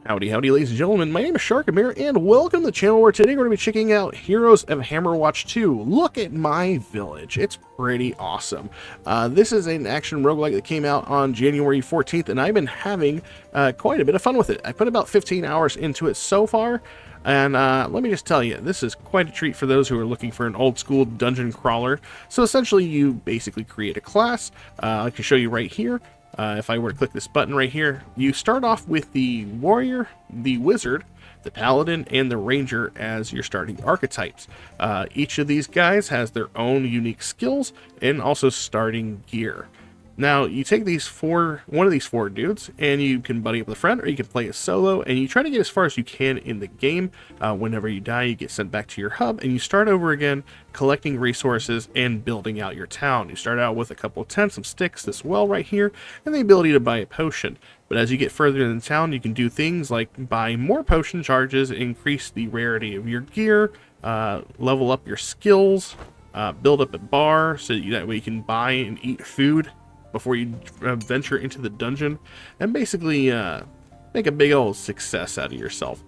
Howdy, howdy, ladies and gentlemen. My name is Sharkinbear, and welcome to the channel where today we're going to be checking out Heroes of Hammerwatch II. Look at my village. It's pretty awesome. This is an action roguelike that came out on January 14th, and I've been having quite a bit of fun with it. I put about 15 hours into it so far, and let me just tell you, this is quite a treat for those who are looking for an old-school dungeon crawler. So essentially, you basically create a class. I can show you right here. If I were to click this button right here, you start off with the warrior, the wizard, the paladin, and the ranger as your starting archetypes. Each of these guys has their own unique skills and also starting gear. Now, you take one of these four dudes, and you can buddy up with a friend, or you can play a solo, and you try to get as far as you can in the game. Whenever you die, you get sent back to your hub, and you start over again, collecting resources and building out your town. You start out with a couple of tents, some sticks, this well right here, and the ability to buy a potion. But as you get further in the town, you can do things like buy more potion charges, increase the rarity of your gear, level up your skills, build up a bar, so that way you can buy and eat food before you venture into the dungeon, and basically make a big old success out of yourself.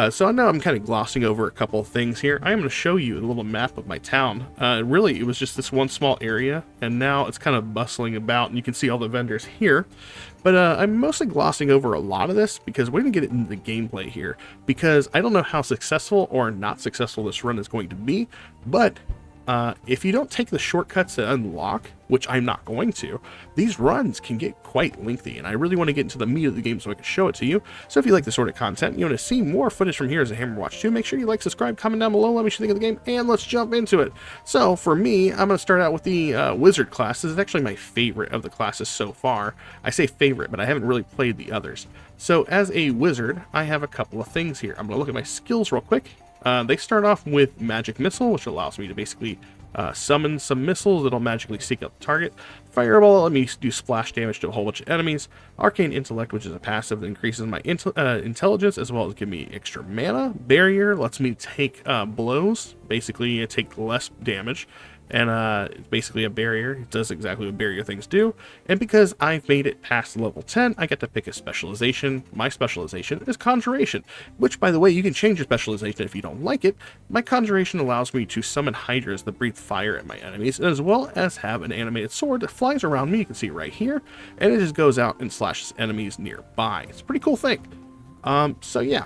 So I know I'm kind of glossing over a couple of things here. I'm going to show you a little map of my town. Really, it was just this one small area, and now it's kind of bustling about, and you can see all the vendors here. But I'm mostly glossing over a lot of this because we're going to get into the gameplay here, because I don't know how successful or not successful this run is going to be, but if you don't take the shortcuts to unlock, which I'm not going to, these runs can get quite lengthy, and I really want to get into the meat of the game so I can show it to you. So if you like this sort of content, you want to see more footage from Heroes of Hammerwatch II, make sure you like, subscribe, comment down below, let me know what you think of the game, and let's jump into it. So for me, I'm going to start out with the wizard class. This is actually my favorite of the classes so far. I say favorite, but I haven't really played the others. So as a wizard, I have a couple of things here. I'm going to look at my skills real quick. They start off with Magic Missile, which allows me to basically summon some missiles that'll magically seek out the target. Fireball let me do splash damage to a whole bunch of enemies. Arcane Intellect, which is a passive that increases my intelligence as well as give me extra mana. Barrier lets me take blows, basically take less damage. And it's basically a barrier. It does exactly what barrier things do. And because I've made it past level 10, I get to pick a specialization. My specialization is Conjuration, which, by the way, you can change your specialization if you don't like it. My Conjuration allows me to summon hydras that breathe fire at my enemies, as well as have an animated sword that flies around me. You can see it right here, and it just goes out and slashes enemies nearby. It's a pretty cool thing. So yeah,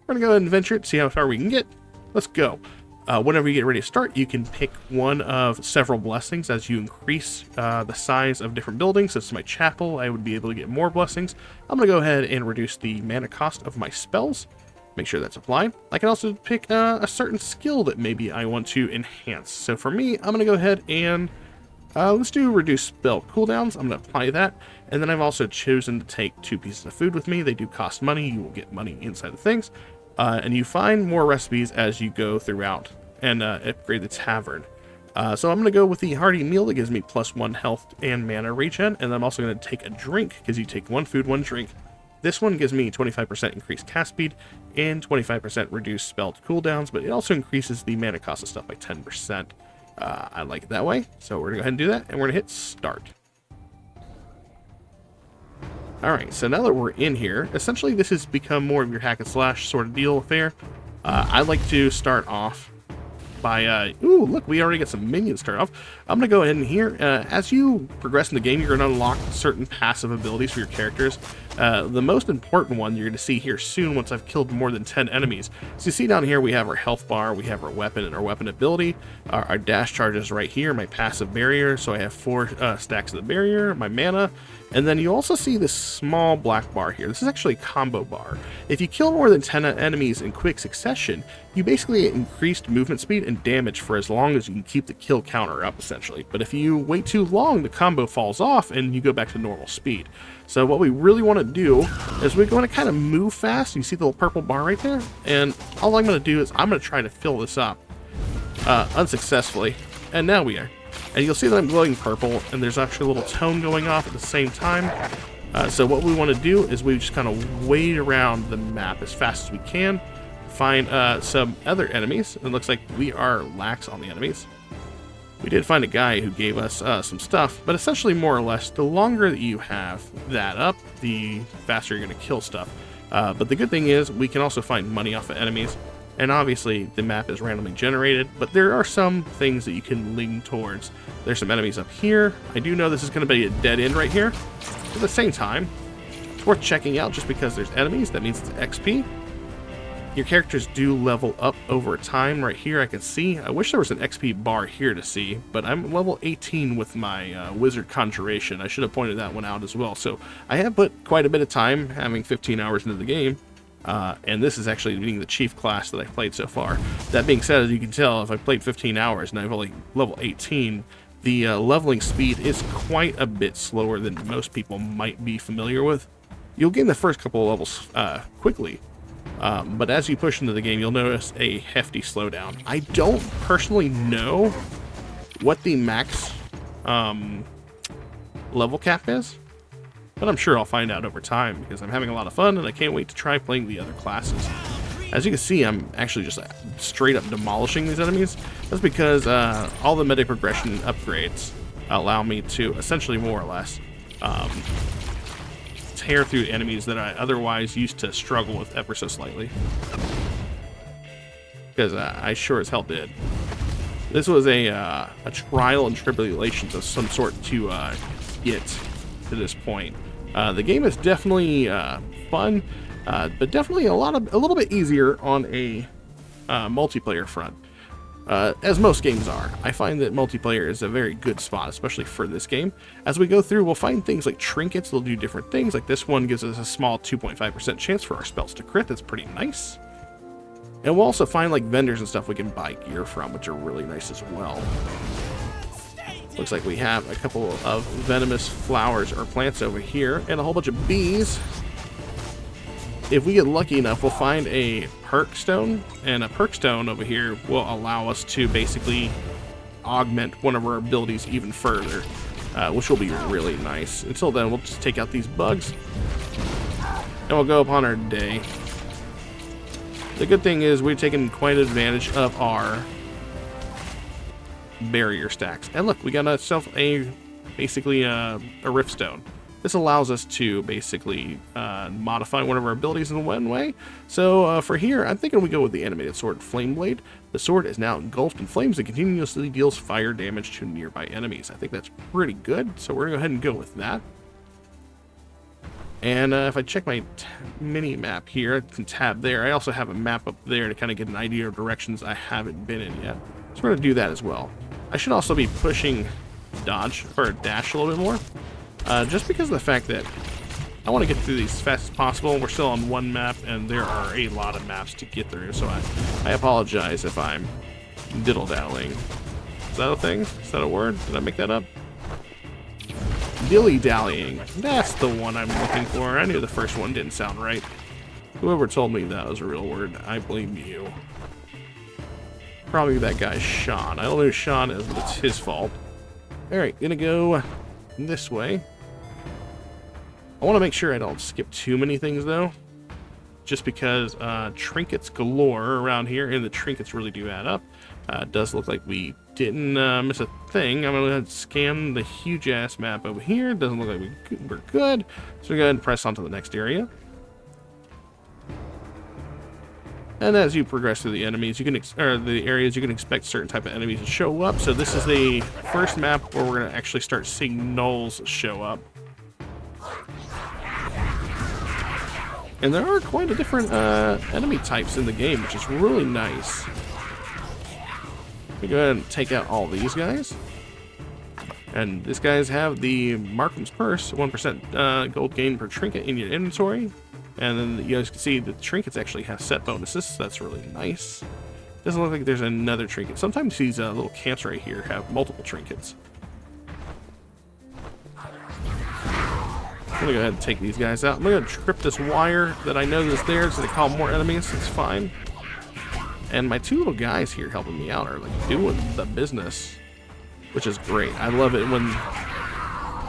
we're gonna go ahead and venture it, see how far we can get. Let's go. Whenever you get ready to start, you can pick one of several blessings as you increase the size of different buildings. So this is my chapel. I would be able to get more blessings. I'm going to go ahead and reduce the mana cost of my spells. Make sure that's applied. I can also pick a certain skill that maybe I want to enhance. So for me, I'm going to go ahead and let's do reduce spell cooldowns. I'm going to apply that. And then I've also chosen to take 2 pieces of food with me. They do cost money. You will get money inside of things. And you find more recipes as you go throughout and upgrade the tavern. So I'm going to go with the hearty meal that gives me +1 health and mana regen, and I'm also going to take a drink because you take 1 food, 1 drink. This one gives me 25% increased cast speed and 25% reduced spell cooldowns, but it also increases the mana cost of stuff by 10%. I like it that way, so we're going to go ahead and do that, and we're going to hit start. Alright, so now that we're in here, essentially this has become more of your hack and slash sort of deal affair. I like to start off by, ooh, look, we already got some minions to start off. I'm going to go ahead and here, as you progress in the game, you're going to unlock certain passive abilities for your characters. The most important one you're going to see here soon once I've killed more than 10 enemies. So you see down here we have our health bar, we have our weapon and our weapon ability, our dash charges right here, my passive barrier, so I have 4 stacks of the barrier, my mana, and then you also see this small black bar here. This is actually a combo bar. If you kill more than 10 enemies in quick succession, you basically get increased movement speed and damage for as long as you can keep the kill counter up, essentially. But if you wait too long, the combo falls off and you go back to normal speed. So what we really want to do is we're going to kind of move fast. You see the little purple bar right there? And all I'm going to do is I'm going to try to fill this up unsuccessfully. And now we are. And you'll see that I'm glowing purple, and there's actually a little tone going off at the same time. So what we want to do is we just kind of wade around the map as fast as we can, find some other enemies. It looks like we are lax on the enemies. We did find a guy who gave us some stuff, but essentially more or less, the longer that you have that up, the faster you're going to kill stuff. But the good thing is we can also find money off of enemies. And obviously the map is randomly generated, but there are some things that you can lean towards. There's some enemies up here. I do know this is going to be a dead end right here. At the same time, it's worth checking out just because there's enemies. That means it's XP. Your characters do level up over time. Right here I can see. I wish there was an XP bar here to see, but I'm level 18 with my wizard Conjuration. I should have pointed that one out as well. So I have put quite a bit of time, having 15 hours into the game. And this is actually being the chief class that I've played so far. That being said, as you can tell, if I played 15 hours and I've only level 18, the leveling speed is quite a bit slower than most people might be familiar with. You'll gain the first couple of levels quickly, but as you push into the game, you'll notice a hefty slowdown. I don't personally know what the max level cap is, but I'm sure I'll find out over time because I'm having a lot of fun and I can't wait to try playing the other classes. As you can see, I'm actually just straight up demolishing these enemies. That's because all the meta progression upgrades allow me to essentially more or less tear through enemies that I otherwise used to struggle with ever so slightly. Because I sure as hell did. This was a trial and tribulations of some sort to get to this point. The game is definitely fun, but definitely a little bit easier on a multiplayer front, as most games are. I find that multiplayer is a very good spot, especially for this game. As we go through, we'll find things like trinkets. They'll do different things. Like this one gives us a small 2.5% chance for our spells to crit. That's pretty nice. And we'll also find like vendors and stuff we can buy gear from, which are really nice as well. Looks like we have a couple of venomous flowers or plants over here and a whole bunch of bees. If we get lucky enough, we'll find a perk stone, and a perk stone over here will allow us to basically augment one of our abilities even further, which will be really nice. Until then, we'll just take out these bugs and we'll go upon our day. The good thing is we've taken quite advantage of our barrier stacks. And look, we got ourselves basically a rift stone. This allows us to basically modify one of our abilities in one way. So for here, I'm thinking we go with the animated sword Flame Blade. The sword is now engulfed in flames and continuously deals fire damage to nearby enemies. I think that's pretty good, so we're gonna go ahead and go with that. And if I check my mini map here, I can tab there. I also have a map up there to kind of get an idea of directions I haven't been in yet. So we're gonna do that as well. I should also be pushing dodge or dash a little bit more, just because of the fact that I want to get through these as fast as possible. We're still on one map, and there are a lot of maps to get through, so I apologize if I'm diddle-daddling. Is that a thing? Is that a word? Did I make that up? Dilly-dallying. That's the one I'm looking for. I knew the first one didn't sound right. Whoever told me that was a real word, I blame you. Probably that guy Sean. I don't know who Sean is, but it's his fault. Alright, gonna go this way. I want to make sure I don't skip too many things, though. Just because trinkets galore around here, and the trinkets really do add up. It does look like we didn't miss a thing. I'm going to scan the huge-ass map over here. It doesn't look like we're good. So we're going to press on to the next area. And as you progress through the enemies, you can the areas, you can expect certain type of enemies to show up. So this is the first map where we're going to actually start seeing gnolls show up. And there are quite a different enemy types in the game, which is really nice. We go ahead and take out all these guys. And these guys have the Markham's Purse, 1% gold gain per trinket in your inventory. And then you guys can see the trinkets actually have set bonuses, so that's really nice. Doesn't look like there's another trinket. Sometimes these little camps right here have multiple trinkets. I'm gonna go ahead and take these guys out. I'm gonna trip this wire that I know is there, so they call more enemies. It's fine. And my two little guys here helping me out are like doing the business, which is great. I love it when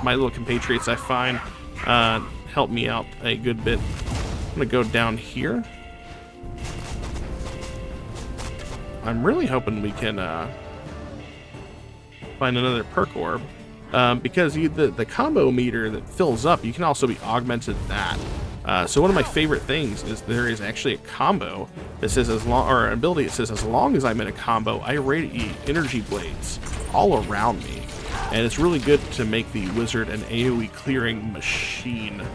my little compatriots I find help me out a good bit. I'm gonna go down here. I'm really hoping we can find another perk orb. Because the combo meter that fills up, you can also be augmented that. So one of my favorite things is there is actually a combo that says or an ability that says as long as I'm in a combo, I radiate energy blades all around me. And it's really good to make the wizard an AoE clearing machine.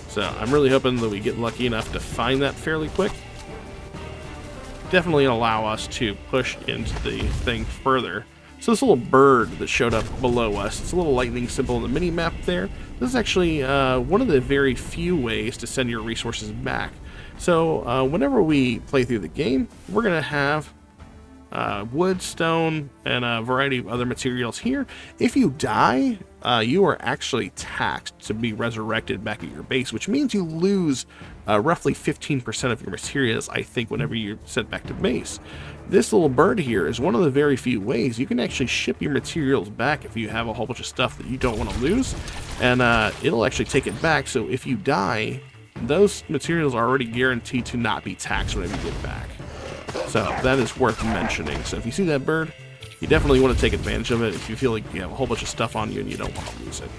So I'm really hoping that we get lucky enough to find that fairly quick. Definitely allow us to push into the thing further. So this little bird that showed up below us, it's a little lightning symbol in the mini-map there. This is actually one of the very few ways to send your resources back. So whenever we play through the game, we're going to have wood, stone, and a variety of other materials here. If you die, you are actually taxed to be resurrected back at your base, which means you lose roughly 15% of your materials, I think, whenever you're sent back to base. This little bird here is one of the very few ways you can actually ship your materials back if you have a whole bunch of stuff that you don't want to lose, and it'll actually take it back. So if you die, those materials are already guaranteed to not be taxed whenever you get back. So that is worth mentioning. So if you see that bird, you definitely want to take advantage of it if you feel like you have a whole bunch of stuff on you and you don't want to lose it.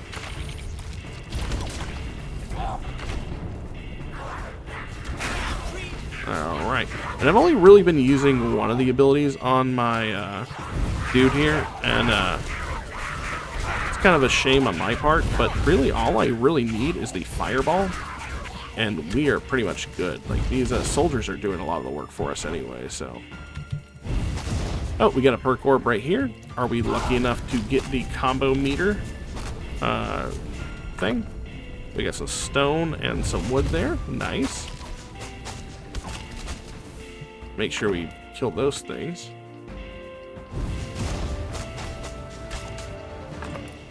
Alright, and I've only really been using one of the abilities on my dude here, and it's kind of a shame on my part, but really all I really need is the fireball, and we are pretty much good. Like, these soldiers are doing a lot of the work for us anyway, so... Oh, we got a perk orb right here. Are we lucky enough to get the combo meter thing? We got some stone and some wood there. Nice. Make sure we kill those things.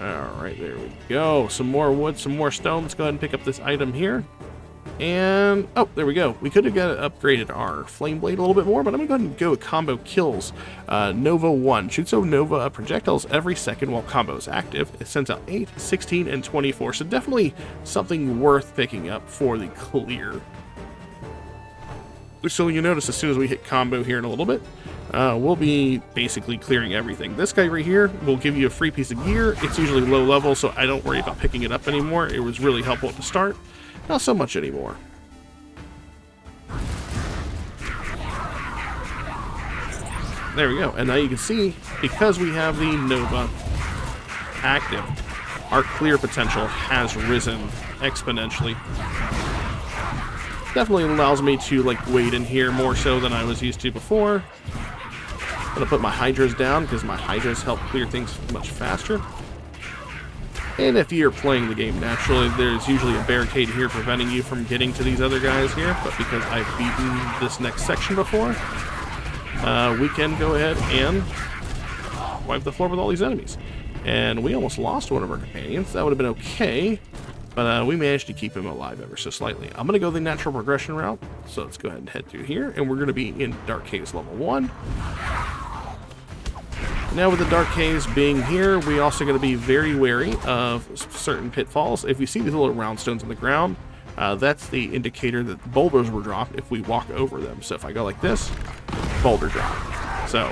Alright, there we go. Some more wood, some more stone. Let's go ahead and pick up this item here. And, oh, there we go. We could have got upgraded our flame blade a little bit more, but I'm going to go ahead and go with combo kills. Nova 1. Shoots a Nova projectiles every second while combo is active. It sends out 8, 16, and 24. So definitely something worth picking up for the clear. So you notice as soon as we hit combo here in a little bit, we'll be basically clearing everything. This guy right here will give you a free piece of gear. It's usually low level, so I don't worry about picking it up anymore. It was really helpful at the start. Not so much anymore. There we go. And now you can see, because we have the Nova active, our clear potential has risen exponentially. Definitely allows me to like wait in here more so than I was used to before. I'm gonna put my hydras down because my hydras help clear things much faster. And if you're playing the game naturally, there's usually a barricade here preventing you from getting to these other guys here. But because I've beaten this next section before, we can go ahead and wipe the floor with all these enemies. And we almost lost one of our companions. That would have been okay. But we managed to keep him alive ever so slightly. I'm going to go the natural progression route. So let's go ahead and head through here. And we're going to be in Dark Caves level 1. Now with the Dark Caves being here, we also going to be very wary of certain pitfalls. If you see these little round stones on the ground, that's the indicator that boulders were dropped if we walk over them. So if I go like this, boulder drop. So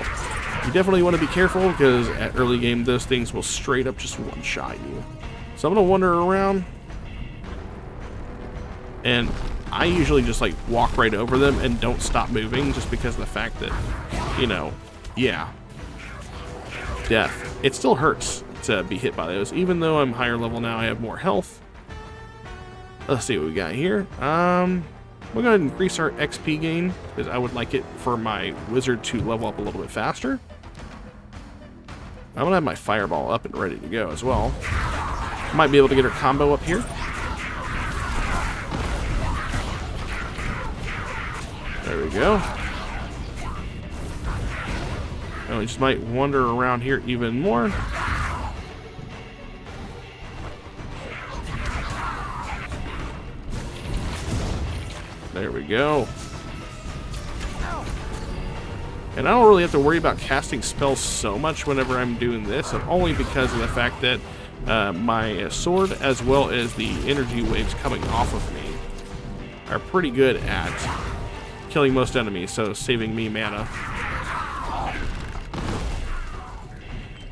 you definitely want to be careful because at early game, those things will straight up just one-shot you. So I'm going to wander around. And I usually just like walk right over them and don't stop moving just because of the fact that, you know, yeah, death. It still hurts to be hit by those. Even though I'm higher level now, I have more health. Let's see what we got here. We're going to increase our XP gain because I would like it for my wizard to level up a little bit faster. I'm going to have my fireball up and ready to go as well. Might be able to get her combo up here. There we go. And we just might wander around here even more. There we go. And I don't really have to worry about casting spells so much whenever I'm doing this, and only because of the fact that my sword, as well as the energy waves coming off of me, are pretty good at killing most enemies, so saving me mana.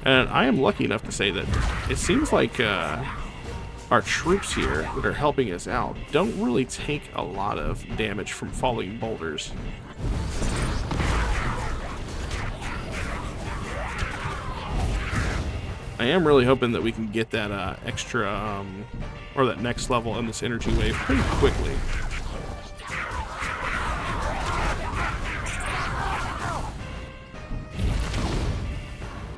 And I am lucky enough to say that it seems like our our troops here that are helping us out don't really take a lot of damage from falling boulders. I am really hoping that we can get that extra, or that next level in this energy wave pretty quickly.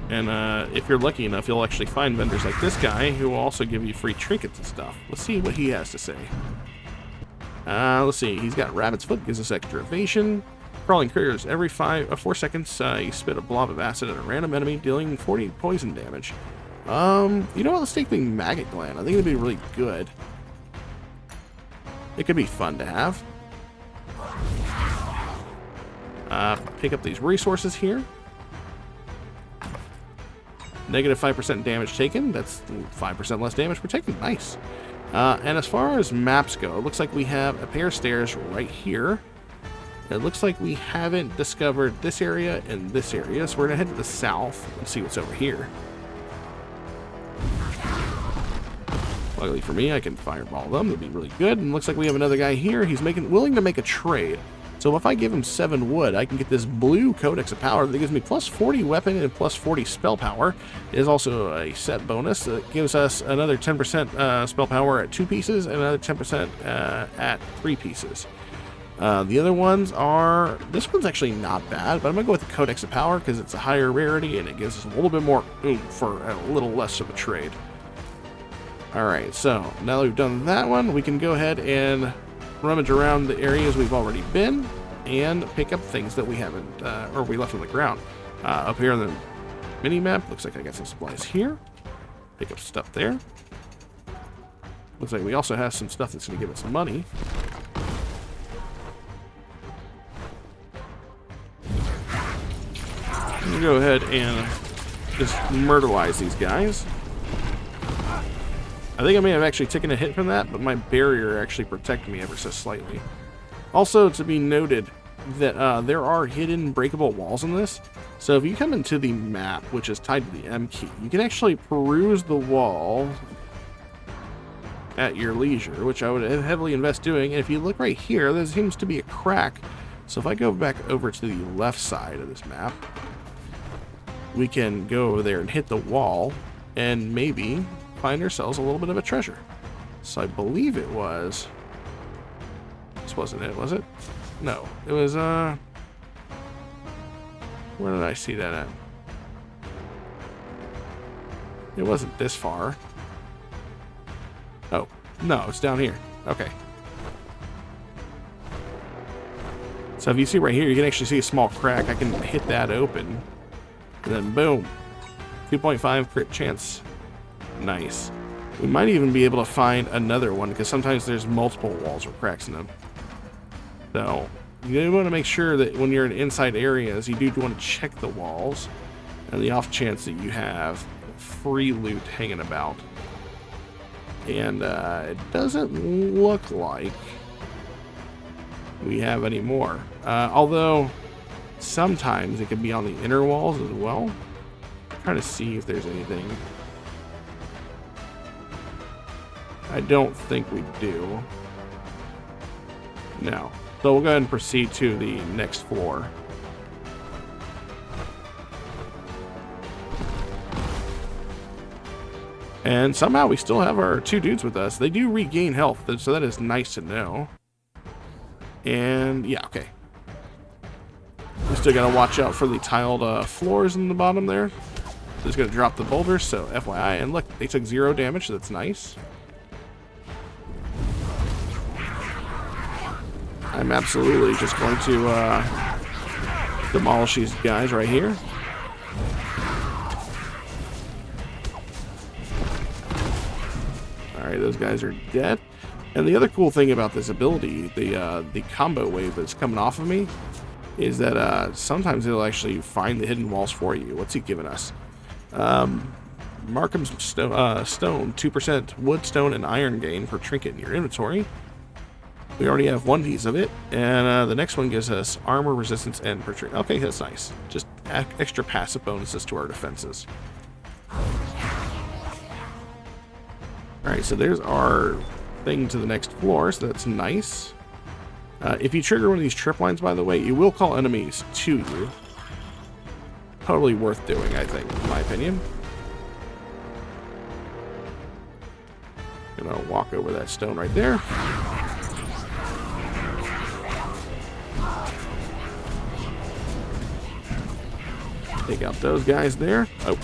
And if you're lucky enough, you'll actually find vendors like this guy who will also give you free trinkets and stuff. Let's see what he has to say. Let's see. He's got Rabbit's Foot, gives us extra evasion. Crawling critters. Every 4 seconds, you spit a blob of acid at a random enemy, dealing 40 poison damage. You know what? Let's take the Maggot Gland. I think it'd be really good. It could be fun to have. Pick up these resources here. Negative 5% damage taken. That's 5% less damage we're taking. Nice. And as far as maps go, it looks like we have a pair of stairs right here. It looks like we haven't discovered this area and this area, so we're going to head to the south and see what's over here. Luckily for me, I can fireball them. That'd be really good. And looks like we have another guy here. He's willing to make a trade. So if I give him 7 wood, I can get this blue Codex of Power that gives me plus 40 weapon and plus 40 spell power. It is also a set bonus that gives us another 10% spell power at 2 pieces and another 10% at 3 pieces. The other ones are... This one's actually not bad, but I'm going to go with the Codex of Power because it's a higher rarity and it gives us a little bit more oomph for a little less of a trade. Alright, so now that we've done that one, we can go ahead and rummage around the areas we've already been and pick up things that we haven't, or we left on the ground. Up here on the mini-map, looks like I got some supplies here. Pick up stuff there. Looks like we also have some stuff that's going to give us money. We'll go ahead and just myrtleize these guys. I think I may have actually taken a hit from that, but my barrier actually protected me ever so slightly. Also, to be noted that there are hidden breakable walls in this. So if you come into the map, which is tied to the M key, you can actually peruse the wall at your leisure, which I would heavily invest doing. And if you look right here, there seems to be a crack. So if I go back over to the left side of this map, we can go over there and hit the wall and maybe find ourselves a little bit of a treasure. So I believe it was... This wasn't it, was it? No. It was, where did I see that at? It wasn't this far. Oh, no, it's down here. Okay. So if you see right here, you can actually see a small crack. I can hit that open. And then boom. 2.5 crit chance. Nice. We might even be able to find another one because sometimes there's multiple walls or cracks in them. So you do want to make sure that when you're in inside areas, you do want to check the walls and the off chance that you have free loot hanging about. And it doesn't look like we have any more. Although sometimes it could be on the inner walls as well. I'm trying to see if there's anything. I don't think we do. No. So we'll go ahead and proceed to the next floor. And somehow we still have our 2 dudes with us. They do regain health, so that is nice to know. And yeah, okay. We still gotta watch out for the tiled floors in the bottom there. Just gonna drop the boulders, so FYI. And look, they took 0 damage, so that's nice. I'm absolutely just going to demolish these guys right here. Alright, those guys are dead. And the other cool thing about this ability, the combo wave that's coming off of me, is that sometimes it'll actually find the hidden walls for you. What's he giving us? Markham's stone, 2% wood, stone, and iron gain per trinket in your inventory. We already have 1 piece of it, and the next one gives us armor resistance and per trinket. Okay, that's nice. Just extra passive bonuses to our defenses. Alright, so there's our thing to the next floor, so that's nice. If you trigger one of these trip lines, by the way, you will call enemies to you. Totally worth doing, I think, in my opinion. Gonna walk over that stone right there. Take out those guys there. Oh.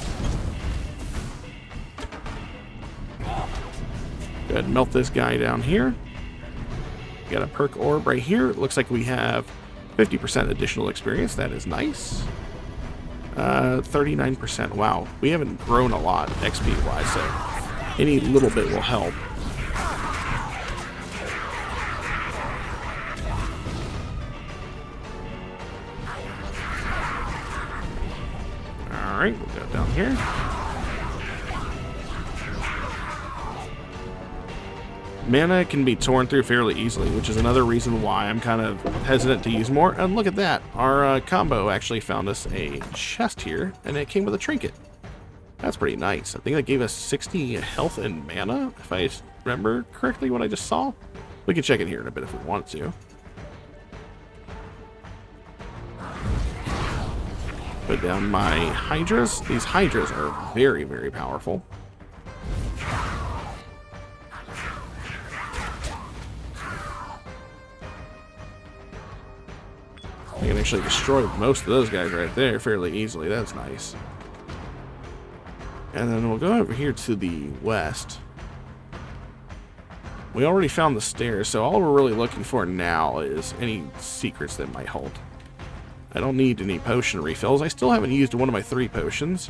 Go ahead and melt this guy down here. Got a perk orb right here. It looks like we have 50% additional experience. That is nice. 39%. Wow. We haven't grown a lot XP-wise, so any little bit will help. Alright, we'll go down here. Mana can be torn through fairly easily, which is another reason why I'm kind of hesitant to use more. And look at that. Our combo actually found us a chest here, and it came with a trinket. That's pretty nice. I think that gave us 60 health and mana, if I remember correctly what I just saw. We can check it here in a bit if we want to. Put down my hydras. These hydras are very, very powerful. I can actually destroy most of those guys right there fairly easily. That's nice. And then we'll go over here to the west. We already found the stairs, so all we're really looking for now is any secrets that might hold. I don't need any potion refills. I still haven't used one of my 3 potions.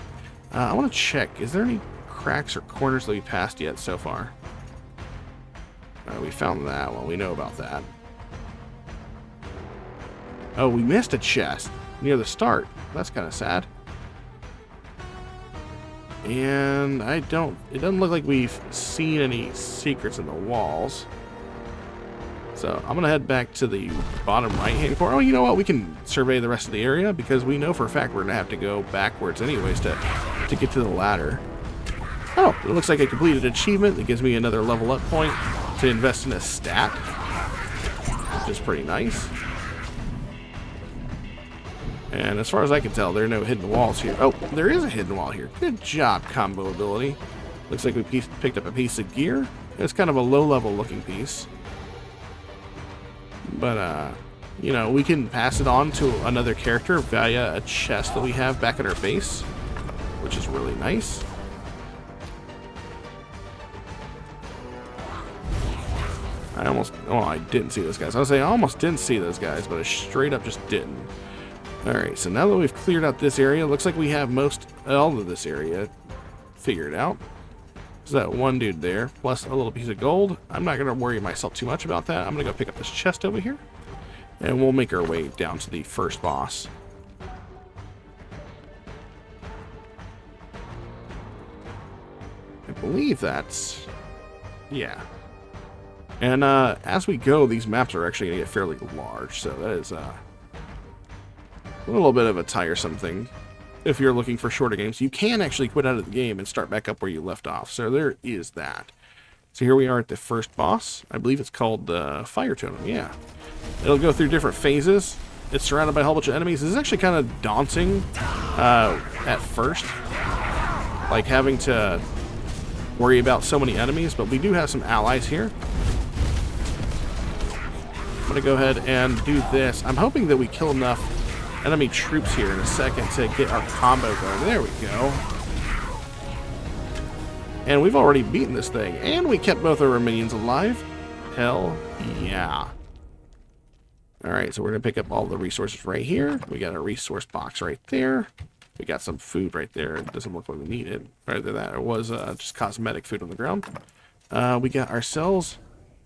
I want to check. Is there any cracks or corners that we passed yet so far? We found that one. We know about that. Oh, we missed a chest near the start. That's kind of sad. And it doesn't look like we've seen any secrets in the walls. So I'm going to head back to the bottom right-hand corner. Oh, you know what? We can survey the rest of the area because we know for a fact we're going to have to go backwards anyways to get to the ladder. Oh, it looks like I completed an achievement that gives me another level up point to invest in a stat, which is pretty nice. And as far as I can tell, there are no hidden walls here. Oh, there is a hidden wall here. Good job, combo ability. Looks like we picked up a piece of gear. It's kind of a low-level looking piece. But, you know, we can pass it on to another character via a chest that we have back at our base, which is really nice. I didn't see those guys. I was saying I almost didn't see those guys, but I straight up just didn't. Alright, so now that we've cleared out this area, looks like we have all of this area figured out. There's that one dude there, plus a little piece of gold. I'm not going to worry myself too much about that. I'm going to go pick up this chest over here, and we'll make our way down to the first boss. I believe that's... yeah. And as we go, these maps are actually going to get fairly large, so that is... a little bit of a tiresome thing. If you're looking for shorter games, you can actually quit out of the game and start back up where you left off. So there is that. So here we are at the first boss. I believe it's called the Fire Totem. Yeah. It'll go through different phases. It's surrounded by a whole bunch of enemies. This is actually kind of daunting at first. Like having to worry about so many enemies. But we do have some allies here. I'm going to go ahead and do this. I'm hoping that we kill enough enemy troops here in a second to get our combo going. There we go. And we've already beaten this thing. And we kept both our minions alive. Hell yeah. Alright, so we're going to pick up all the resources right here. We got a resource box right there. We got some food right there. It doesn't look like we need it. Rather than that, it was just cosmetic food on the ground. We got ourselves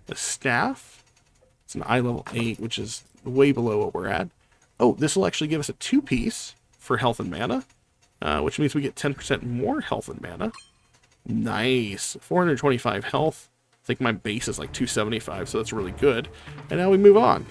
a staff. It's an eye level 8, which is way below what we're at. Oh, this will actually give us a 2-piece for health and mana, which means we get 10% more health and mana. Nice. 425 health. I think my base is like 275, so that's really good. And now we move on.